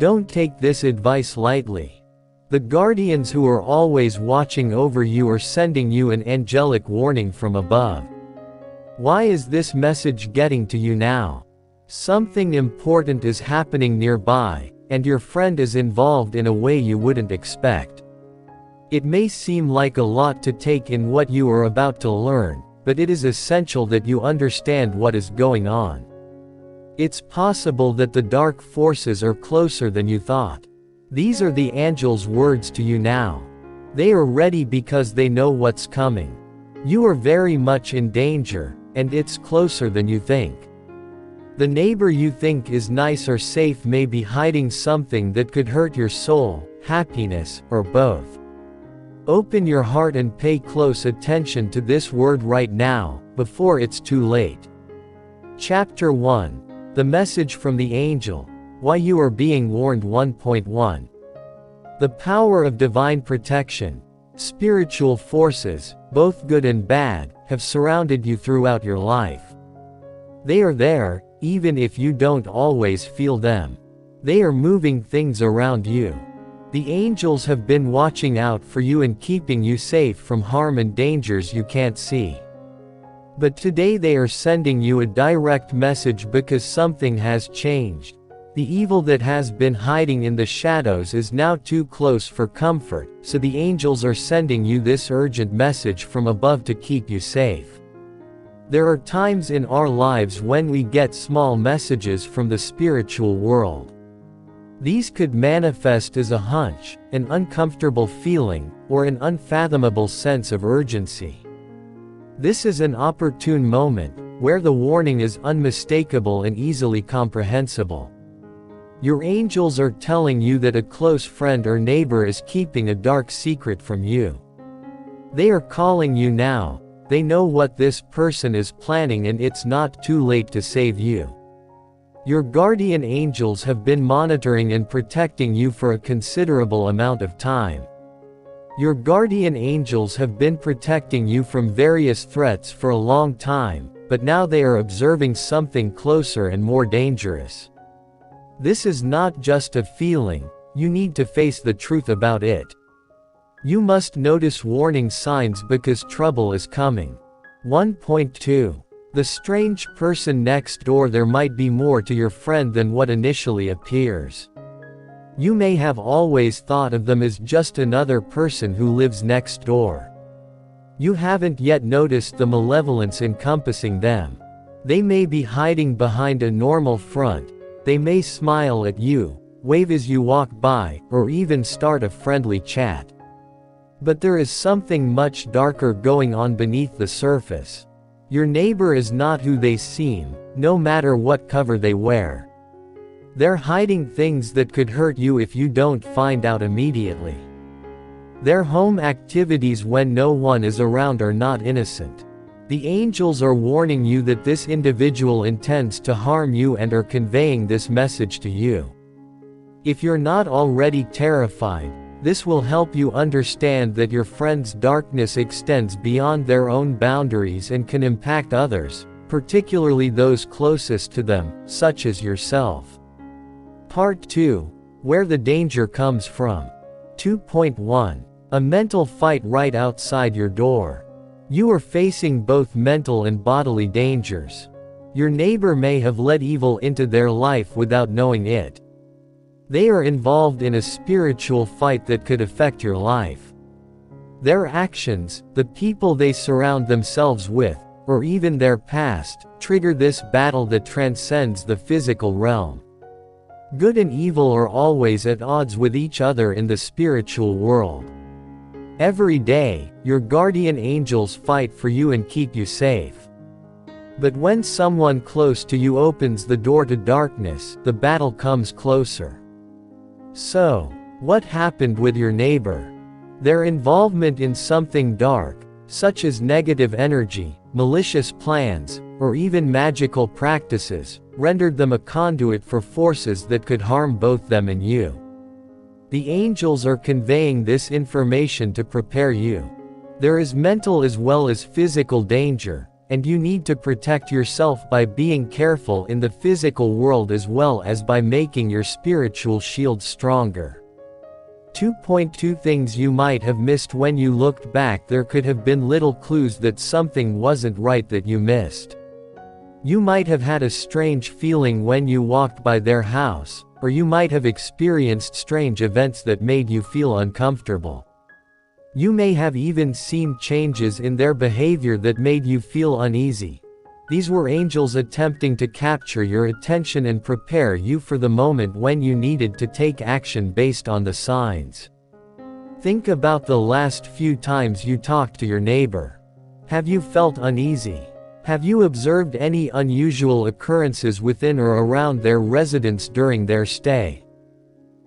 Don't take this advice lightly. The guardians who are always watching over you are sending you an angelic warning from above. Why is this message getting to you now? Something important is happening nearby, and your friend is involved in a way you wouldn't expect. It may seem like a lot to take in what you are about to learn, but it is essential that you understand what is going on. It's possible that the dark forces are closer than you thought. These are the angel's words to you now. They are ready because they know what's coming. You are very much in danger, and it's closer than you think. The neighbor you think is nice or safe may be hiding something that could hurt your soul, happiness, or both. Open your heart and pay close attention to this word right now, before it's too late. Chapter 1. The Message from the Angel. Why You Are Being Warned. 1.1. The power of divine protection. Spiritual forces, both good and bad, have surrounded you throughout your life. They are there, even if you don't always feel them. They are moving things around you. The angels have been watching out for you and keeping you safe from harm and dangers you can't see. But today they are sending you a direct message because something has changed. The evil that has been hiding in the shadows is now too close for comfort, so the angels are sending you this urgent message from above to keep you safe. There are times in our lives when we get small messages from the spiritual world. These could manifest as a hunch, an uncomfortable feeling, or an unfathomable sense of urgency. This is an opportune moment, where the warning is unmistakable and easily comprehensible. Your angels are telling you that a close friend or neighbor is keeping a dark secret from you. They are calling you now. They know what this person is planning, and it's not too late to save you. Your guardian angels have been monitoring and protecting you for a considerable amount of time. Your guardian angels have been protecting you from various threats for a long time, but now they are observing something closer and more dangerous. This is not just a feeling, you need to face the truth about it. You must notice warning signs because trouble is coming. 1.2. The strange person next door. There might be more to your friend than what initially appears. You may have always thought of them as just another person who lives next door. You haven't yet noticed the malevolence encompassing them. They may be hiding behind a normal front. They may smile at you, wave as you walk by, or even start a friendly chat. But there is something much darker going on beneath the surface. Your neighbor is not who they seem, no matter what cover they wear. They're hiding things that could hurt you if you don't find out immediately. Their home activities when no one is around are not innocent. The angels are warning you that this individual intends to harm you and are conveying this message to you. If you're not already terrified, this will help you understand that your friend's darkness extends beyond their own boundaries and can impact others, particularly those closest to them, such as yourself. Part 2. Where the danger comes from. 2.1. A mental fight right outside your door. You are facing both mental and bodily dangers. Your neighbor may have let evil into their life without knowing it. They are involved in a spiritual fight that could affect your life. Their actions, the people they surround themselves with, or even their past, trigger this battle that transcends the physical realm. Good and evil are always at odds with each other in the spiritual world. Every day, your guardian angels fight for you and keep you safe. But when someone close to you opens the door to darkness, the battle comes closer. So, what happened with your neighbor? Their involvement in something dark, such as negative energy, malicious plans, or even magical practices, rendered them a conduit for forces that could harm both them and you. The angels are conveying this information to prepare you. There is mental as well as physical danger, and you need to protect yourself by being careful in the physical world as well as by making your spiritual shield stronger. 2.2 Things you might have missed when you looked back. There could have been little clues that something wasn't right that you missed. You might have had a strange feeling when you walked by their house, or you might have experienced strange events that made you feel uncomfortable. You may have even seen changes in their behavior that made you feel uneasy. These were angels attempting to capture your attention and prepare you for the moment when you needed to take action based on the signs. Think about the last few times you talked to your neighbor. Have you felt uneasy? Have you observed any unusual occurrences within or around their residence during their stay?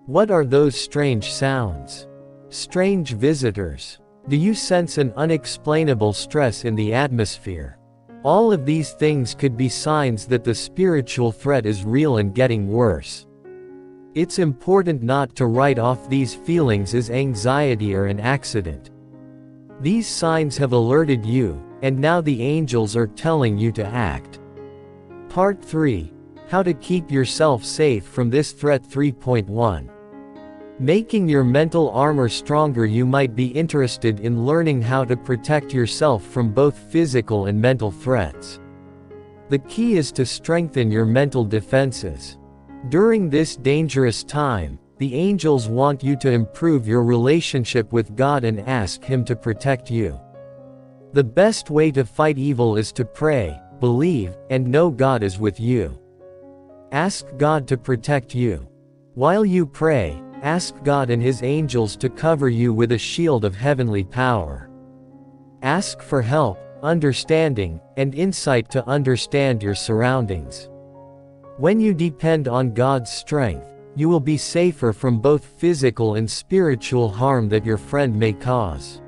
What are those strange sounds? Strange visitors? Do you sense an unexplainable stress in the atmosphere? All of these things could be signs that the spiritual threat is real and getting worse. It's important not to write off these feelings as anxiety or an accident. These signs have alerted you, and now the angels are telling you to act. Part 3. How to keep yourself safe from this threat. 3.1. Making your mental armor stronger. You might be interested in learning how to protect yourself from both physical and mental threats. The key is to strengthen your mental defenses. During this dangerous time, the angels want you to improve your relationship with God and ask Him to protect you. The best way to fight evil is to pray, believe, and know God is with you. Ask God to protect you. While you pray, ask God and His angels to cover you with a shield of heavenly power. Ask for help, understanding, and insight to understand your surroundings. When you depend on God's strength, you will be safer from both physical and spiritual harm that your friend may cause.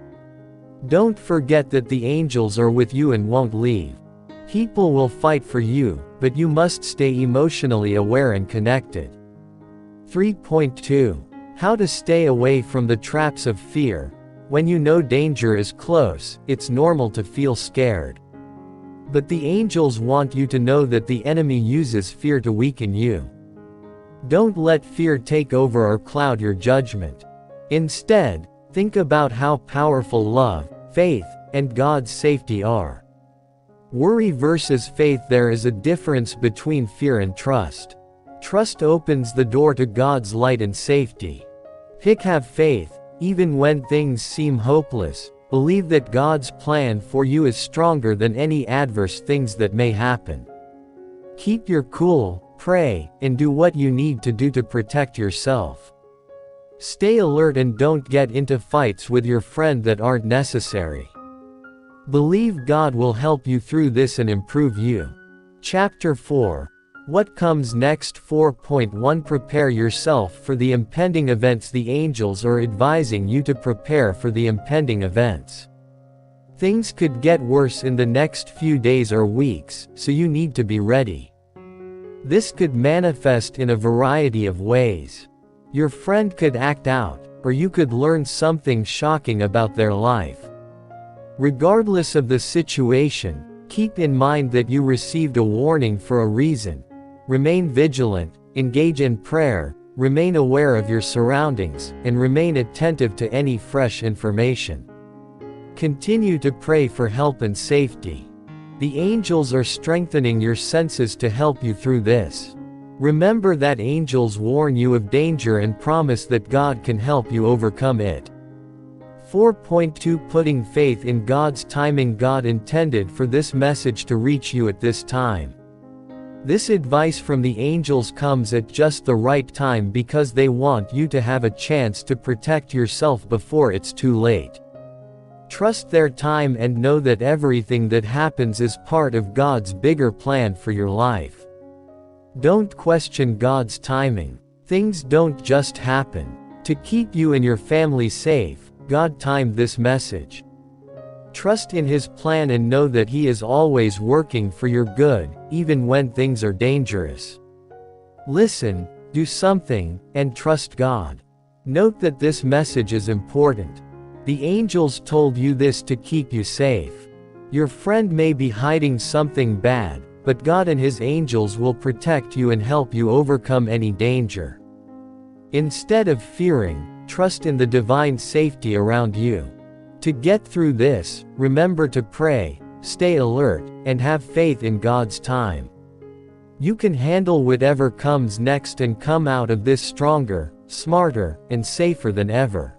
Don't forget that the angels are with you and won't leave. People will fight for you, but you must stay emotionally aware and connected. 3.2. How to stay away from the traps of fear. When you know danger is close, it's normal to feel scared. But the angels want you to know that the enemy uses fear to weaken you. Don't let fear take over or cloud your judgment. Instead, think about how powerful love, faith, and God's safety are. Worry versus faith. There is a difference between fear and trust. Trust opens the door to God's light and safety. Have faith, even when things seem hopeless. Believe that God's plan for you is stronger than any adverse things that may happen. Keep your cool, pray, and do what you need to do to protect yourself. Stay alert and don't get into fights with your friend that aren't necessary. Believe God will help you through this and improve you. Chapter 4. What comes next? 4.1 Prepare yourself for the impending events. The angels are advising you to prepare for the impending events. Things could get worse in the next few days or weeks, so you need to be ready. This could manifest in a variety of ways. Your friend could act out, or you could learn something shocking about their life. Regardless of the situation, keep in mind that you received a warning for a reason. Remain vigilant, engage in prayer, remain aware of your surroundings, and remain attentive to any fresh information. Continue to pray for help and safety. The angels are strengthening your senses to help you through this. Remember that angels warn you of danger and promise that God can help you overcome it. 4.2 Putting faith in God's timing. God intended for this message to reach you at this time. This advice from the angels comes at just the right time because they want you to have a chance to protect yourself before it's too late. Trust their time and know that everything that happens is part of God's bigger plan for your life. Don't question God's timing. Things don't just happen. To keep you and your family safe, God timed this message. Trust in His plan and know that He is always working for your good, even when things are dangerous. Listen, do something, and trust God. Note that this message is important. The angels told you this to keep you safe. Your friend may be hiding something bad, but God and His angels will protect you and help you overcome any danger. Instead of fearing, trust in the divine safety around you. To get through this, remember to pray, stay alert, and have faith in God's time. You can handle whatever comes next and come out of this stronger, smarter, and safer than ever.